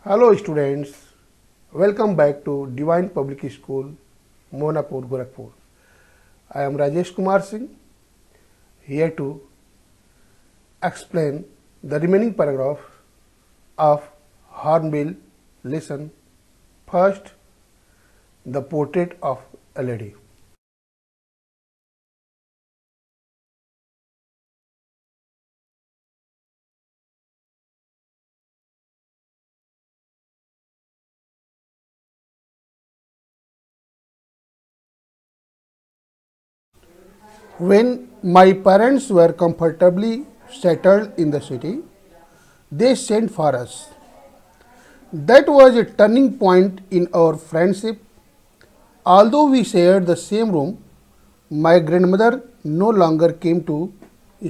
Hello students, welcome back to Divine Public School, Monapur, Gorakhpur. I am Rajesh Kumar Singh, here to explain the remaining paragraph of Hornbill lesson. First, the portrait of a lady. When my parents were comfortably settled in the city, they sent for us. That was a turning point in our friendship. Although we shared the same room, my grandmother no longer came to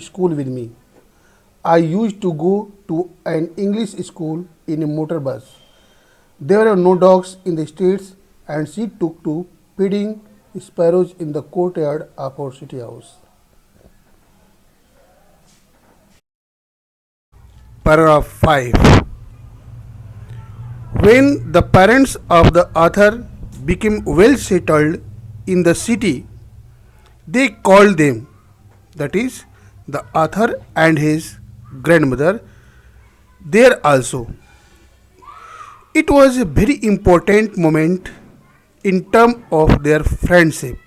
school with me. I used to go to an English school in a motor bus. There were no dogs in the streets, and she took to feeding sparrows in the courtyard of our city house. Paragraph 5. When the parents of the author became well settled in the city, they called them, that is, the author and his grandmother, there also. It was a very important moment in terms of their friendship.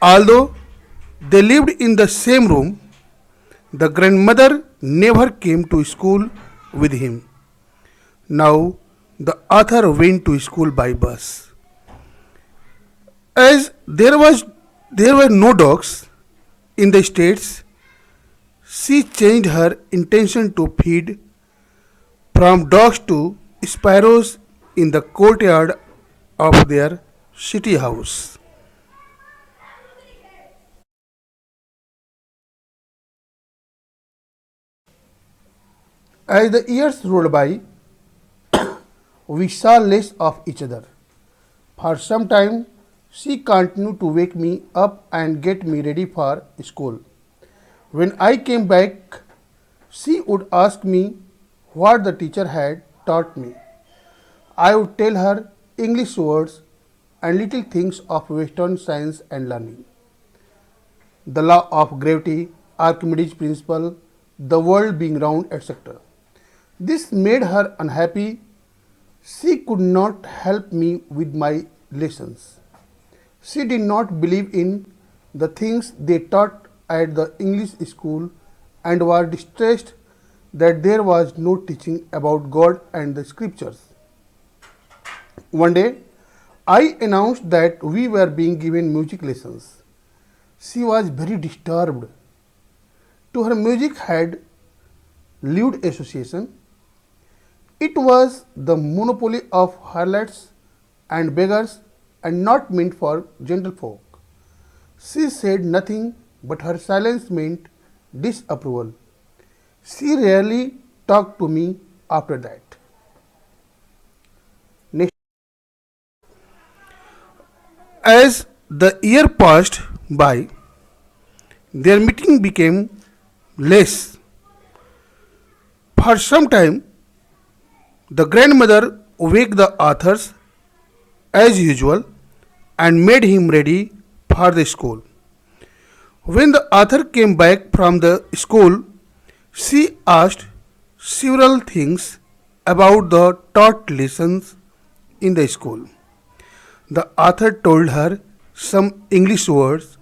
Although they lived in the same room, the grandmother never came to school with him. Now the author went to school by bus. As there were no dogs in the states, she changed her intention to feed from dogs to sparrows in the courtyard of their city house. As the years rolled by, we saw less of each other. For some time, she continued to wake me up and get me ready for school. When I came back, she would ask me what the teacher had taught me. I would tell her English words and little things of Western science and learning. The law of gravity, Archimedes' principle, the world being round, etc. This made her unhappy. She could not help me with my lessons. She did not believe in the things they taught at the English school and was distressed that there was no teaching about God and the scriptures. One day, I announced that we were being given music lessons. She was very disturbed. To her, music had lewd association. It was the monopoly of harlots and beggars and not meant for gentlefolk. She said nothing, but her silence meant disapproval. She rarely talked to me after that. Next. As the year passed by, their meeting became less. For some time, the grandmother waked the authors as usual and made him ready for the school. When the author came back from the school, she asked several things about the taught lessons in the school. The author told her some English words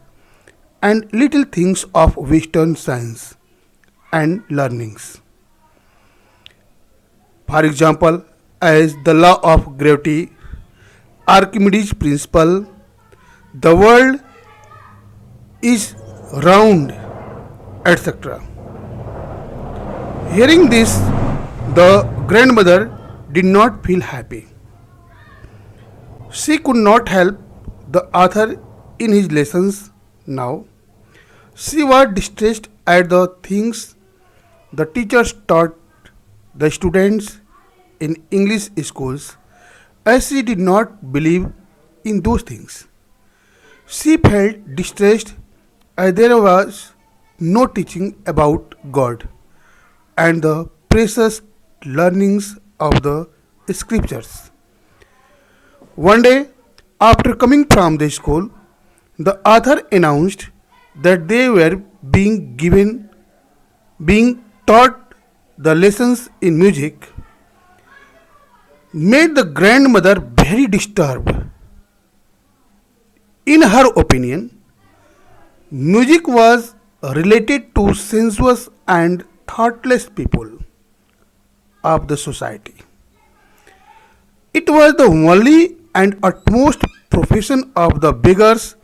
and little things of Western science and learnings. For example, as the law of gravity, Archimedes' principle, the world is round, etc. Hearing this, the grandmother did not feel happy. She could not help the author in his lessons now. She was distressed at the things the teachers taught the students in English schools, as she did not believe in those things. She felt distressed as there was no teaching about God and the precious learnings of the scriptures. One day, after coming from the school, the author announced that they were being taught the lessons in music, made the grandmother very disturbed. In her opinion, music was related to sensuous and thoughtless people of the society. It was the only and utmost profession of the beggars,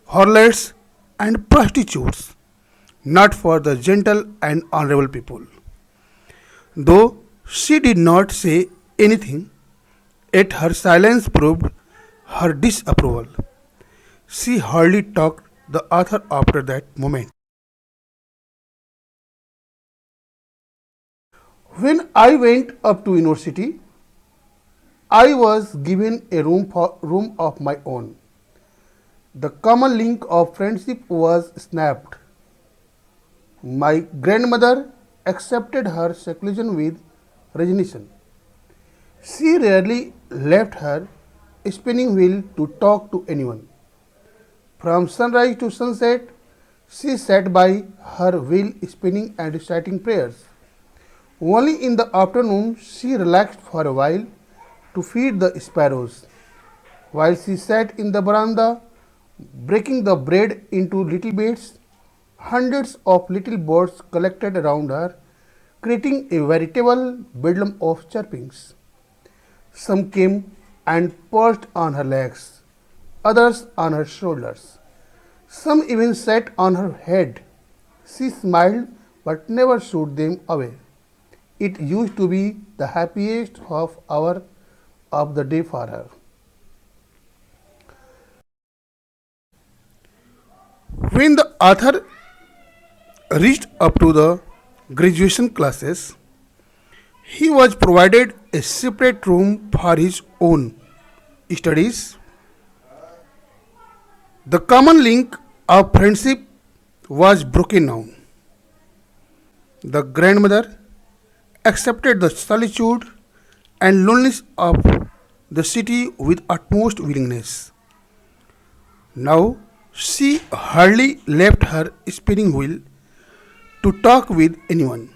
harlots, and prostitutes, not for the gentle and honorable people. Though she did not say anything, yet her silence proved her disapproval. She hardly talked the author after that moment. When I went up to university, I was given a room of my own. The common link of friendship was snapped. My grandmother accepted her seclusion with resignation. She rarely left her spinning wheel to talk to anyone. From sunrise to sunset, she sat by her wheel spinning and reciting prayers. Only in the afternoon she relaxed for a while to feed the sparrows. While she sat in the veranda, breaking the bread into little bits, hundreds of little birds collected around her, creating a veritable bedlam of chirpings. Some came and perched on her legs, others on her shoulders. Some even sat on her head. She smiled but never shooed them away. It used to be the happiest half hour of the day for her. When the author reached up to the graduation classes, he was provided a separate room for his own studies. The common link of friendship was broken now. The grandmother accepted the solitude and loneliness of the city with utmost willingness. Now she hardly left her spinning wheel to talk with anyone.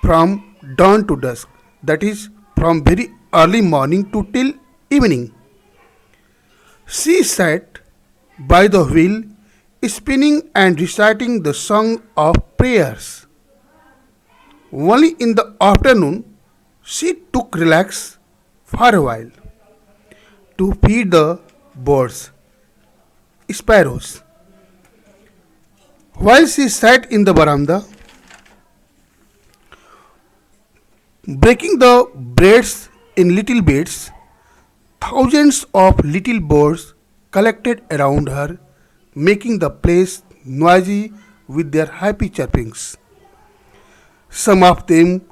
From dawn to dusk, that is, from very early morning to till evening, she sat by the wheel, spinning and reciting the song of prayers. Only in the afternoon, she took relax for a while to feed the birds, sparrows. While she sat in the veranda, breaking the breads in little bits, thousands of little birds collected around her, making the place noisy with their happy chirpings. Some of them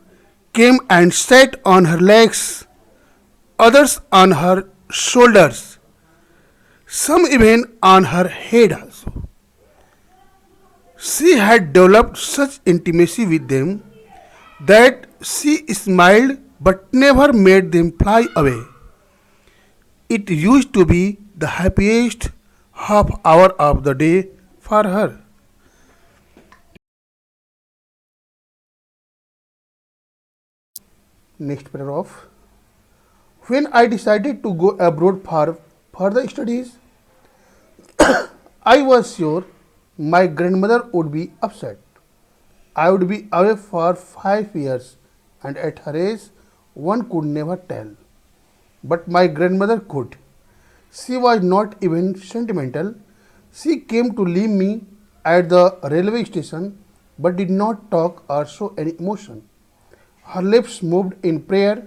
came and sat on her legs, others on her shoulders, some even on her head also. She had developed such intimacy with them that she smiled but never made them fly away. It used to be the happiest half hour of the day for her. Next paragraph. When I decided to go abroad for further studies, I was sure my grandmother would be upset. I would be away for 5 years, and at her age, one could never tell. But my grandmother could. She was not even sentimental. She came to leave me at the railway station but did not talk or show any emotion. Her lips moved in prayer.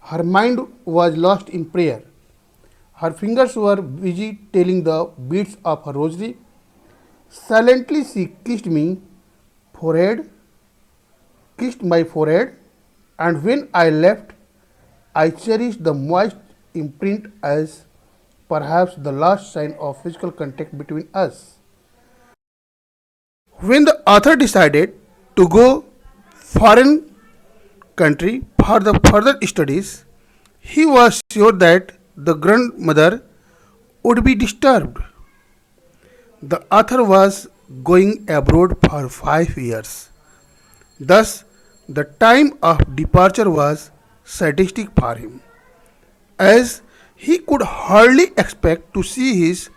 Her mind was lost in prayer. Her fingers were busy telling the beads of her rosary. Silently she forehead, kissed my forehead, and when I left, I cherished the moist imprint as perhaps the last sign of physical contact between us. When the author decided to go foreign country for the further studies, he was sure that the grandmother would be disturbed. The author was going abroad for 5 years. Thus, the time of departure was sadistic for him, as he could hardly expect to see his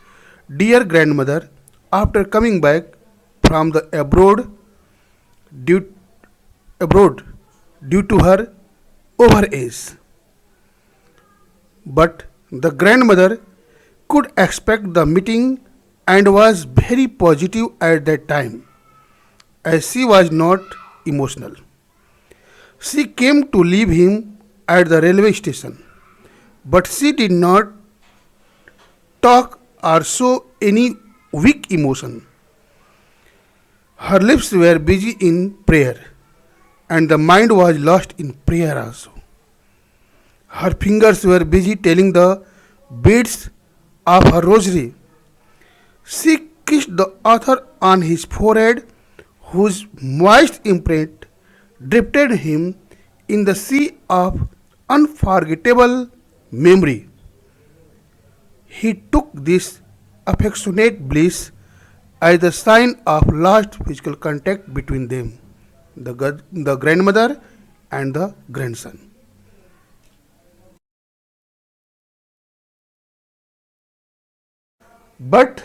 dear grandmother after coming back from the due, abroad due to her overage. But the grandmother could expect the meeting and was very positive at that time, as she was not emotional. She came to leave him at the railway station, but she did not talk or show any weak emotion. Her lips were busy in prayer, and the mind was lost in prayer also. Her fingers were busy telling the beads of her rosary. She kissed the author on his forehead, whose moist imprint drifted him in the sea of unforgettable memory. He took this affectionate bliss as a sign of last physical contact between them, the grandmother and the grandson. But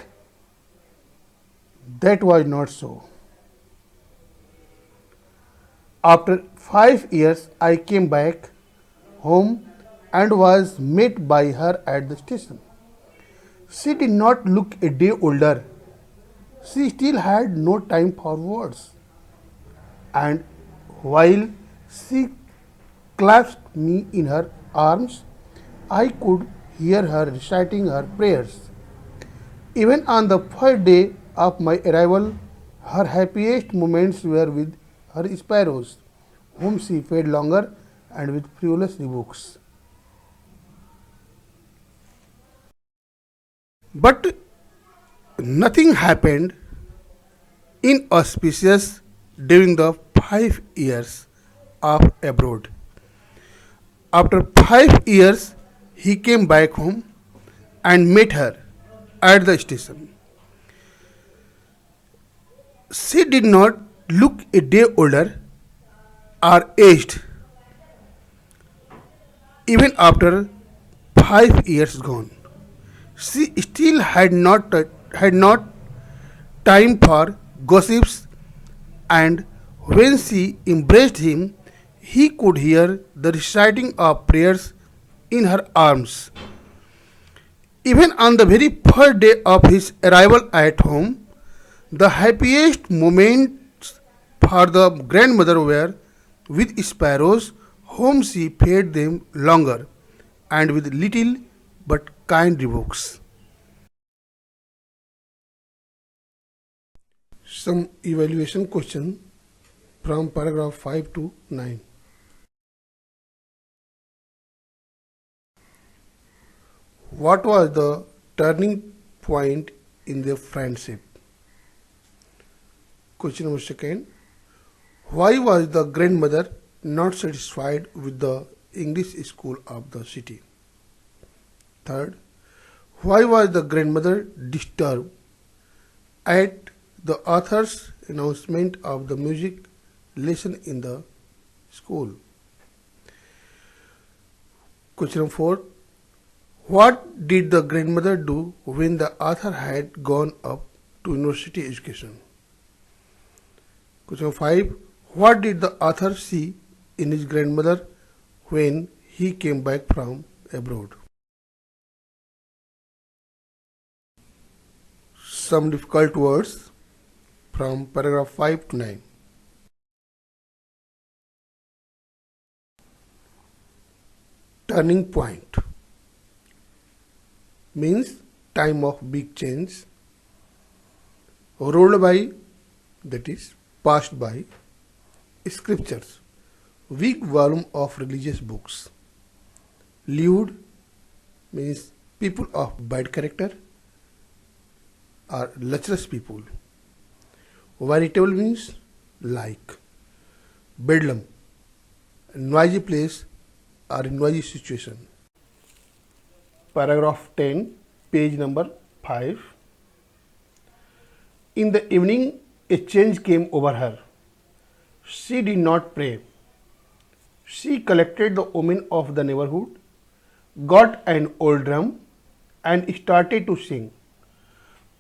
that was not so. After 5 years, I came back home and was met by her at the station. She did not look a day older. She still had no time for words. And while she clasped me in her arms, I could hear her reciting her prayers. Even on the first day of my arrival, her happiest moments were with her sparrows, whom she fed longer and with frivolous rebukes. But nothing happened inauspicious during the 5 years of abroad. After 5 years, he came back home and met her at the station. She did not look a day older or aged, even after 5 years gone. She still had not time for gossips, and when she embraced him, he could hear the reciting of prayers in her arms. Even on the very first day of his arrival at home, the happiest moments for the grandmother were with sparrows, whom she fed them longer, and with little but kind rebukes. Some evaluation question from paragraph 5 to 9. What was the turning point in their friendship? Question number second. Why was the grandmother not satisfied with the English school of the city? Third, why was the grandmother disturbed at the author's announcement of the music lesson in the school? Question number 4. What did the grandmother do when the author had gone up to university education? Question number 5. What did the author see in his grandmother when he came back from abroad? Some difficult words from paragraph 5 to 9. Turning point means time of big change. Rolled by, that is passed by. Scriptures, weak volume of religious books. Lewd means people of bad character or lecherous people. Veritable means like. Bedlam, noisy place or a noisy situation. Paragraph 10, page number 5. In the evening, a change came over her. She did not pray. She collected the women of the neighborhood, got an old drum, and started to sing.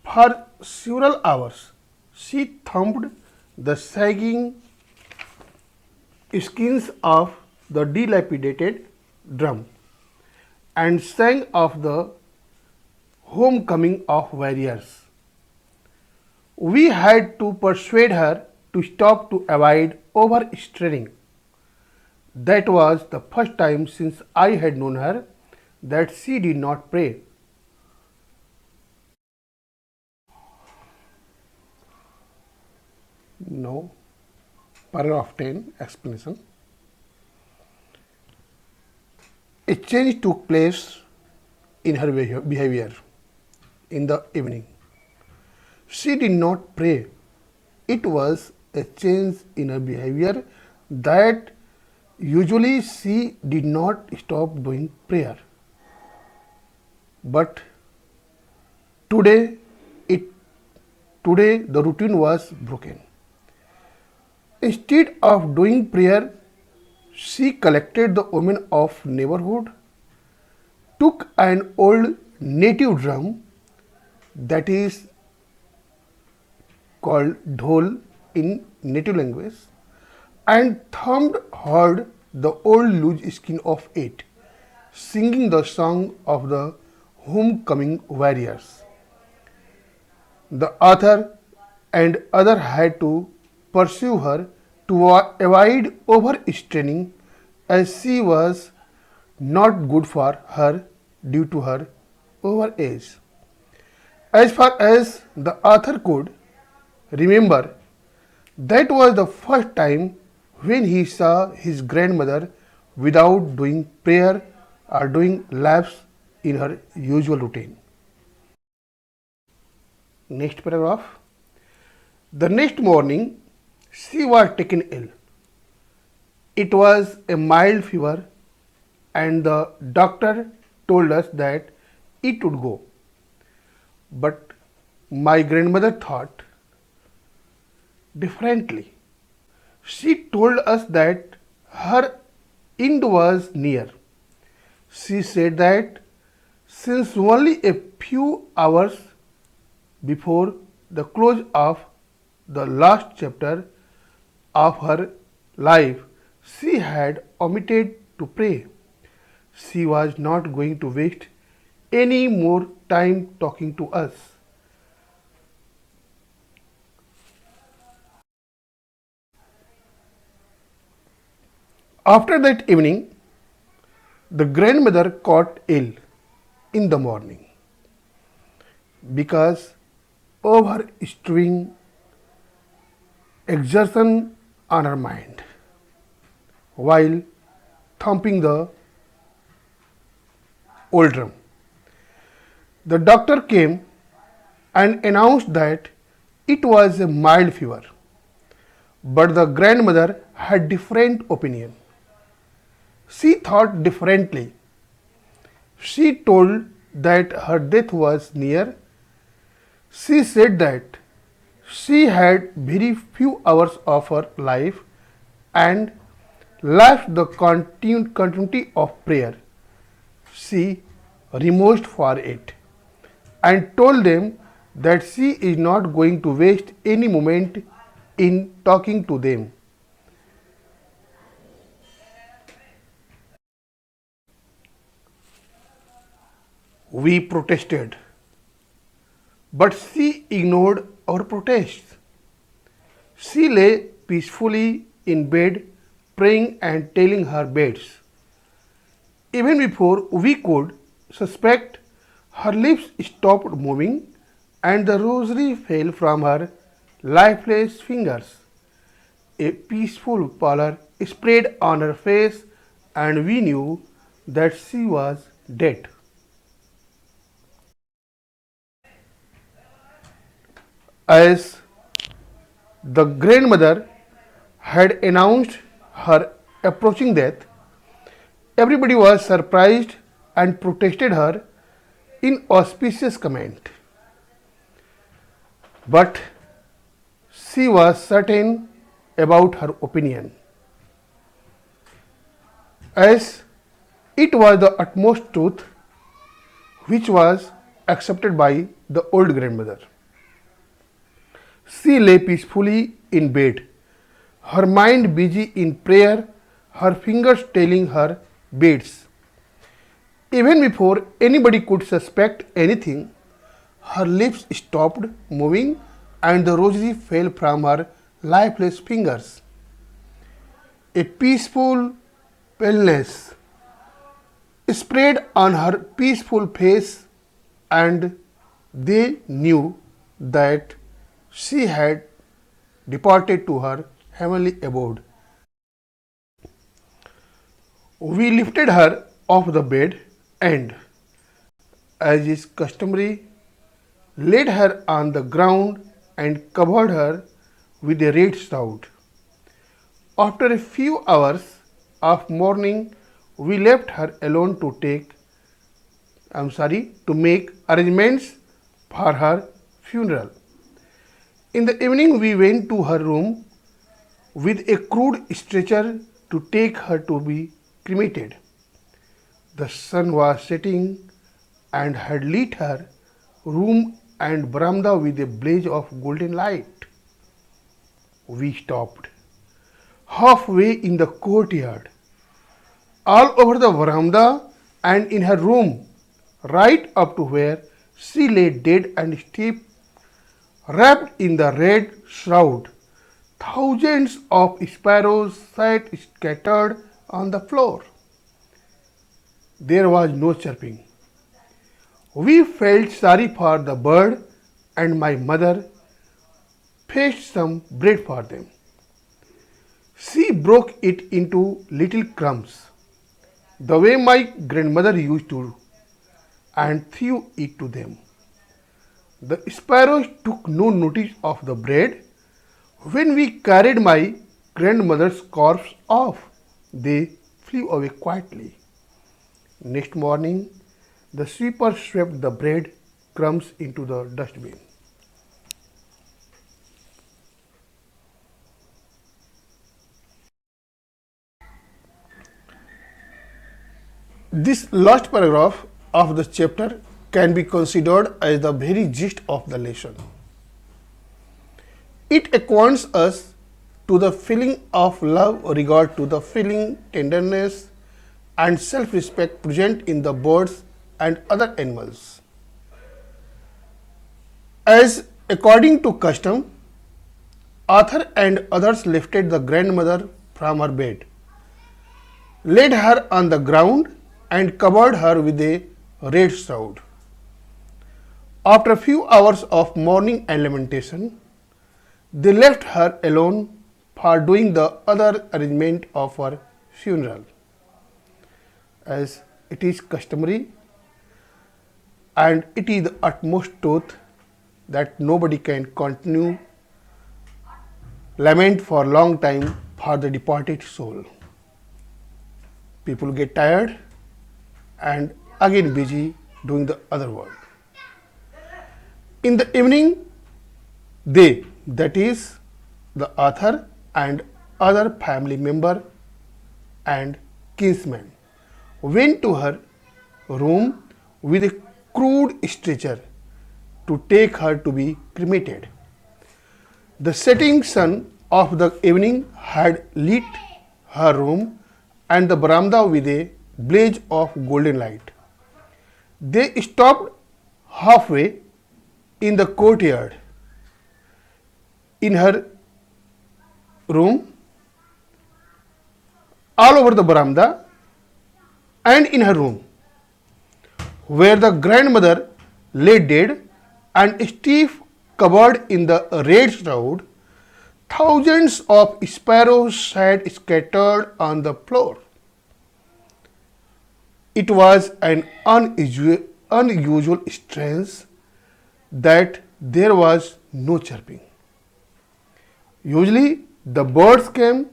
For several hours, she thumped the sagging skins of the dilapidated drum and sang of the homecoming of warriors. We had to persuade her to stop to avoid overstraining. That was the first time since I had known her that she did not pray. Now, paragraph 10, explanation. A change took place in her behavior in the evening. She did not pray. It was a change in her behavior that usually she did not stop doing prayer. But today, today the routine was broken. Instead of doing prayer, she collected the women of neighborhood, took an old native drum, that is called dhol in native language, and thumped hard the old loose skin of it, singing the song of the homecoming warriors. The author and other had to pursue her to avoid overstraining, as she was not good for her due to her overage. As far as the author could remember, that was the first time when he saw his grandmother without doing prayer or doing laps in her usual routine. Next paragraph. The next morning, she was taken ill. It was a mild fever, and the doctor told us that it would go. But my grandmother thought differently. She told us that her end was near. She said that since only a few hours before the close of the last chapter of her life, she had omitted to pray. She was not going to waste any more time talking to us. After that evening, the grandmother caught ill in the morning because of her extreme exertion on her mind while thumping the old drum. The doctor came and announced that it was a mild fever, but the grandmother had different opinion. She thought differently. She told that her death was near. She said that she had very few hours of her life and left the continuity of prayer. She remorse for it and told them that she is not going to waste any moment in talking to them. We protested, but she ignored our protests. She lay peacefully in bed, praying and telling her beads. Even before we could suspect, her lips stopped moving and the rosary fell from her lifeless fingers. A peaceful pallor spread on her face, and we knew that she was dead. As the grandmother had announced her approaching death, everybody was surprised and protested her inauspicious comment. But she was certain about her opinion, as it was the utmost truth, which was accepted by the old grandmother. She lay peacefully in bed, her mind busy in prayer, her fingers telling her beads. Even before anybody could suspect anything, her lips stopped moving and the rosary fell from her lifeless fingers. A peaceful paleness spread on her peaceful face, and they knew that she had departed to her heavenly abode. We lifted her off the bed and, as is customary, laid her on the ground and covered her with a red shroud. After a few hours of mourning, we left her alone to make arrangements for her funeral. In the evening, we went to her room with a crude stretcher to take her to be cremated. The sun was setting and had lit her room and veranda with a blaze of golden light. We stopped halfway in the courtyard, all over the veranda and in her room, right up to where she lay dead and stiff, wrapped in the red shroud. Thousands of sparrows sat scattered on the floor. There was no chirping. We felt sorry for the bird, and my mother fetched some bread for them. She broke it into little crumbs, the way my grandmother used to, and threw it to them. The sparrows took no notice of the bread. When we carried my grandmother's corpse off, they flew away quietly. Next morning, the sweeper swept the bread crumbs into the dustbin. This last paragraph of the chapter can be considered as the very gist of the lesson. It acquaints us to the feeling of love, regard to the feeling, tenderness, and self-respect present in the birds and other animals. As according to custom, Arthur and others lifted the grandmother from her bed, laid her on the ground, and covered her with a red shroud. After a few hours of mourning and lamentation, they left her alone for doing the other arrangement of her funeral. As it is customary, and it is the utmost truth that nobody can continue lament for a long time for the departed soul. People get tired and again busy doing the other work. In the evening, they, that is, the author and other family member and kinsmen, went to her room with a crude stretcher to take her to be cremated. The setting sun of the evening had lit her room and the veranda with a blaze of golden light. They stopped halfway in the courtyard. In her room, all over the veranda, and in her room, where the grandmother lay dead and stiff, covered in the red shroud, thousands of sparrows sat scattered on the floor. It was an unusual strange that there was no chirping. Usually the birds came,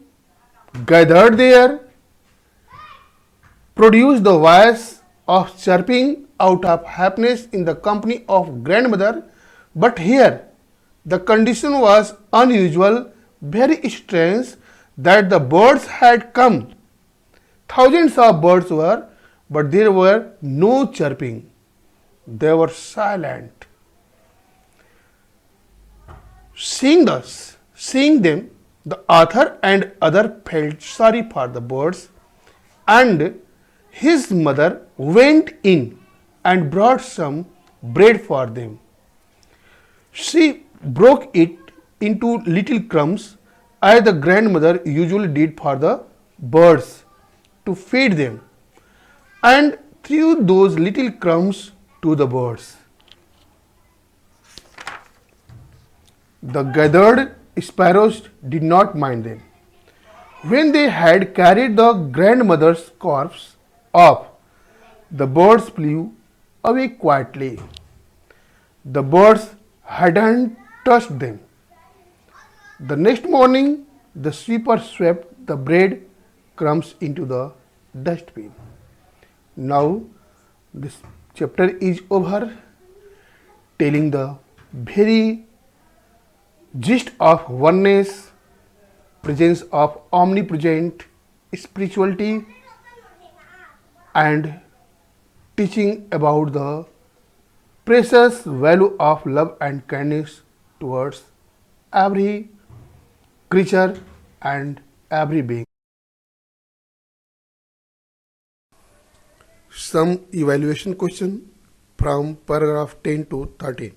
gathered there, produced the voice of chirping out of happiness in the company of grandmother. But here the condition was unusual, very strange, that the birds had come. Thousands of birds were, but there were no chirping. They were silent. Seeing them, the author and other felt sorry for the birds, and his mother went in and brought some bread for them. She broke it into little crumbs as the grandmother usually did for the birds to feed them, and threw those little crumbs to the birds. The gathered sparrows did not mind them. When they had carried the grandmother's corpse off, the birds flew away quietly. The birds hadn't touched them. The next morning, the sweeper swept the bread crumbs into the dustbin. Now, this chapter is over, telling the very gist of oneness, presence of omnipresent spirituality, and teaching about the precious value of love and kindness towards every creature and every being. Some evaluation question from paragraph 10 to 13.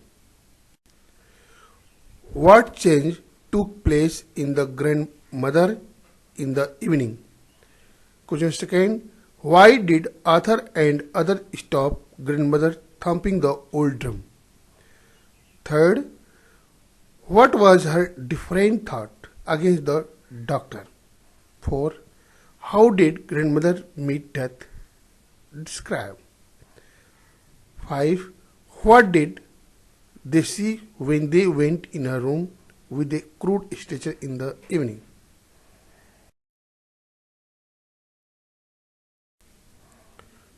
What change took place in the grandmother in the evening? Question second. Why did Arthur and others stop grandmother thumping the old drum? Third. What was her different thought against the doctor? 4. How did grandmother meet death? Describe. 5. What did they see when they went in a room with a crude stretcher in the evening?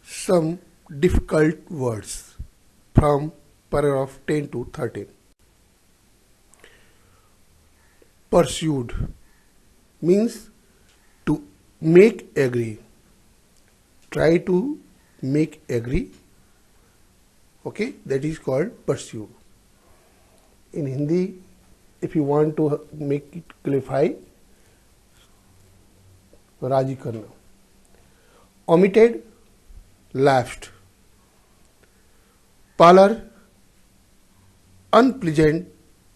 Some difficult words from paragraph 10 to 13. Pursued means to make agree. Try to make agree. Okay, that is called pursue. In Hindi, if you want to make it clarify, राजी करना. Omitted, laughed. Pallor, unpleasant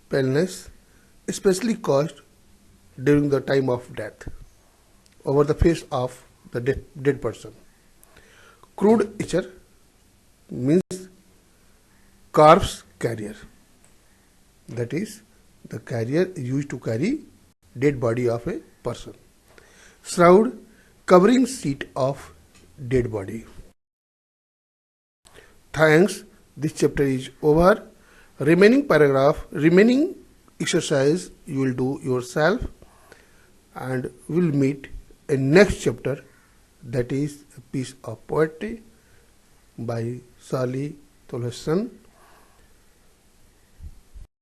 paleness, especially caused during the time of death, over the face of the dead person. Crude etcher means corpse carrier, that is the carrier used to carry dead body of a person. Shroud, covering sheet of dead body. Thanks, this chapter is over. Remaining exercise you will do yourself, and we'll meet in next chapter, that is a piece of poetry by Sali Tolhassan.